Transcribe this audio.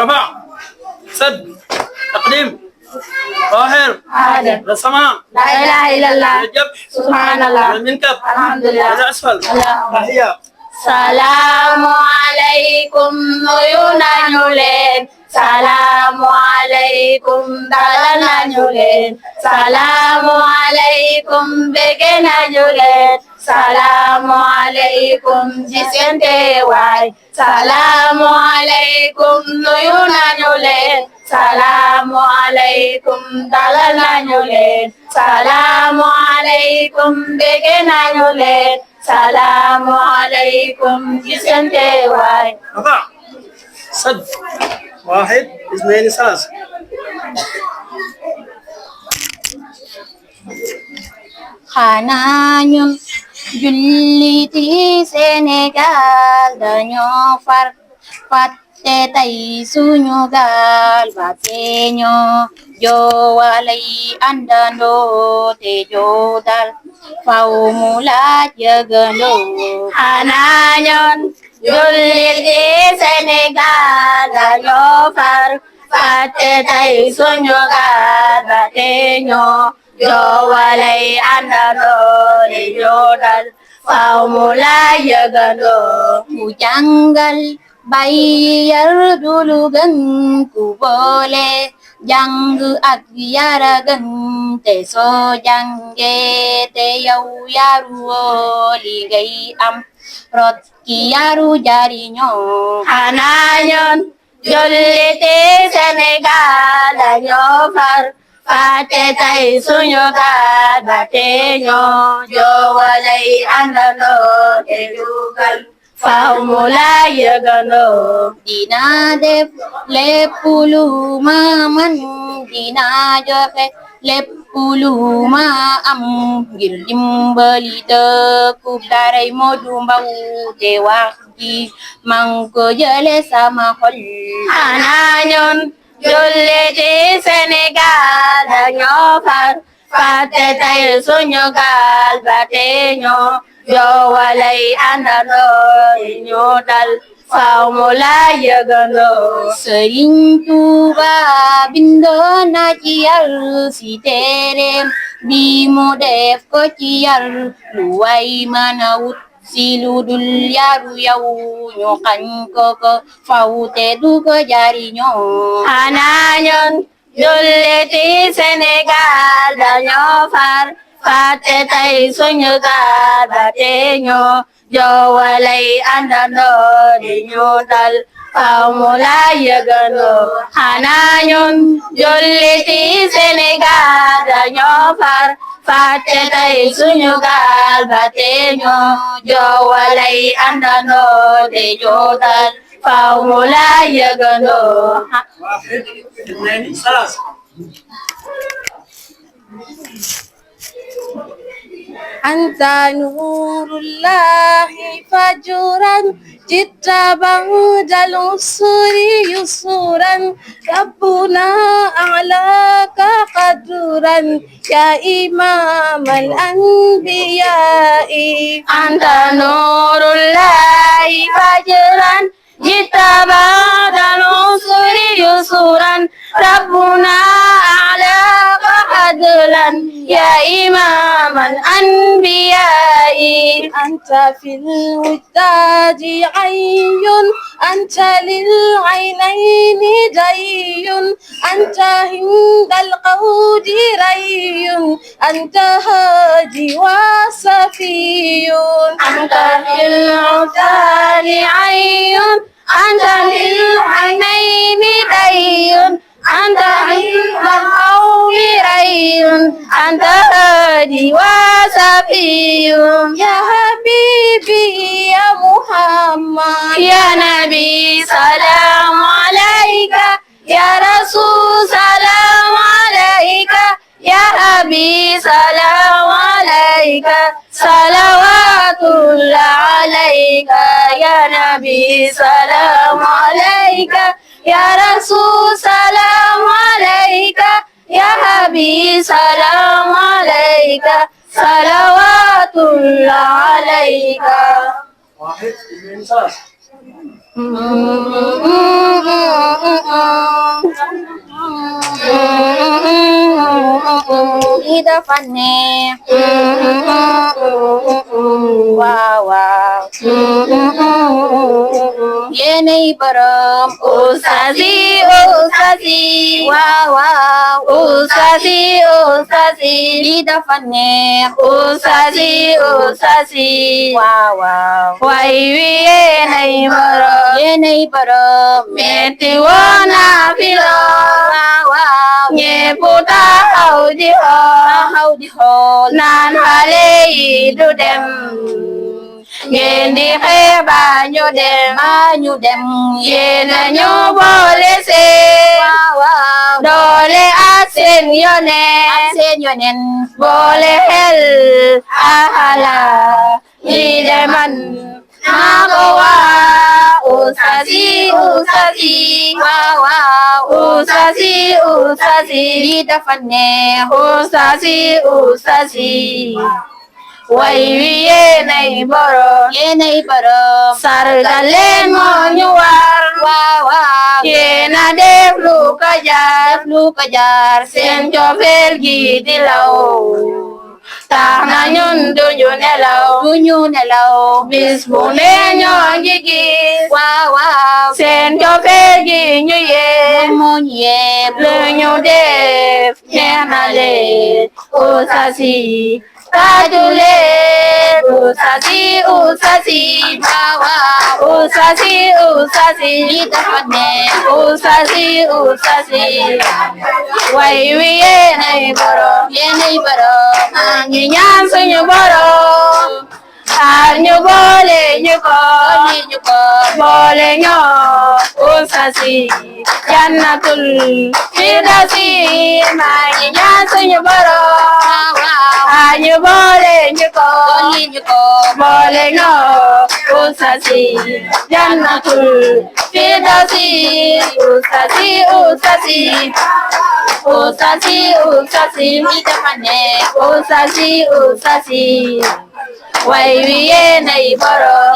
رفع سد تقديم ظاهر عادل للسماء لا إله إلا الله للجبح سبحان الله للمنكب الحمد لله إلى أسفل تحية Assalamualaikum nuyuna nyulen. Assalamualaikum dalana nyulen. Assalamualaikum begena nyulen. Assalamualaikum jisente wai. Assalamualaikum nuyuna nyulen. Assalamualaikum dalana nyulen. Assalamualaikum begena nyulen. Assalamualaikum jisante waay. رفع سد واحد اثنين ثلاثة Xanaa ñun julliti Sénégal dañoo far fàtte tey suñu gaal ba teeñoo joowalay àndandoo te joodal faw mu laaj yëgandoo. Xanaa ñun julliti Sénégal dañoo far fàtte tey suñu gaal ba teeñoo joowalay àndandoo te joodal faw mu laaj yëgandoo. Ku jàngal bay yar dulu gën ku boole jàng ak yara gën te soo jàngee te yow yaru woo li ngay am rot ki yaru jariñoo. Xanaa ñun julliti Sénégal dañoo far fàtte tey suñu gaal ba teeñoo joowalay àndandoo te dugal faw mu laaj yëgandoo. Dinaa def lépp lu ma man dinaa joxe lépp lu ma am ngir dimbali dëkkub daray Modou Mbow te wax ji man ko jële sama xol. Xanaa ñun julliti Sénégal dañoo far fàtte tey suñu gaal ba teeñoo joowalay àndandoo te ñu dal faw mu laaj yëgandoo. Sëriñ Tuuba bindoon na ci yar si téereem bi mu def ko ci yar lu way mën a wut si lu dul yaru yow ñu xañ ko faw te du ko jariñoo. Xanaa ñun julliti Sénégal dañoo far fàtte tey suñu gaal ba teeñoo joowalay àndandoo di ñu dal faw mu laaj yëgandoo. Xanaa ñun julliti Sénégal dañoo far fàtte tey suñu gaal ba teeñoo joowalay àndandoo di ñu dal faw mu laaj yëgandoo. واحد اثنين ثلاثة أنت نور الله فجرا جئت بعد العسر يسرا ربنا أعلاك قدرا يا إمام الأنبياء. أنت نور الله فجرا جئت بعد العسر يسرا ربنا أعلاك قدرا يا إمام الأنبياء. أنت في الوداد عين أنت للعينين دي أنت عند القود ري أنت هادي وصفي. أنت في الوداد عين أنت للعينين دي أنت عند القوم ري أنت هادي وصفي. يا حبيبي يا محمد يا نبي سلام عليك يا رسول سلام عليك يا أبي سلام عليك صلوات الله عليك يا نبي سلام عليك يا رسول سلام عليك يا حبيب سلام عليك صلوات الله عليك. واحد اثنين ثلاثة lii dafa neex waaw waaw yéenay borom Oustaz yi waaw waaw Oustaz yi lii dafa neex Oustaz yi waaw waaw way wi yéenay borom metti woona fi lool waaw waaw ñépp taxaw di xool naan xale yi du dem ngeen di xeeba ñu dem yéen a ñu boole seen doole ak seen yonen boole xel ahala lii de man maa ko waa Oustaz yi waaw Oustaz yi lii dafa neex Oustaz yi way wi yéenay borom sargal leen moo ñu war waaw yéena def lu ko jar seen cofeel gi di law tax na ñun duñu nelaw bis bu ne ñoo ngi gis waaw seen cofeel gi ñu yéem lu ñu def neex na leen Oustaz yi taaju leen Oustaz yi waaw Oustaz yi lii dafa neex Oustaz yi way wi yéenay borom maa ngi ñaan suñu borom aar ñu boole ñu ko Oustaz yi jannatul firdawsi maa ngi ñaan suñu borom aar ñu boole ñu ko Oustaz yi jannatul firdawsi Oustaz yi lii dafa neex Oustaz yi way wi yéenay borom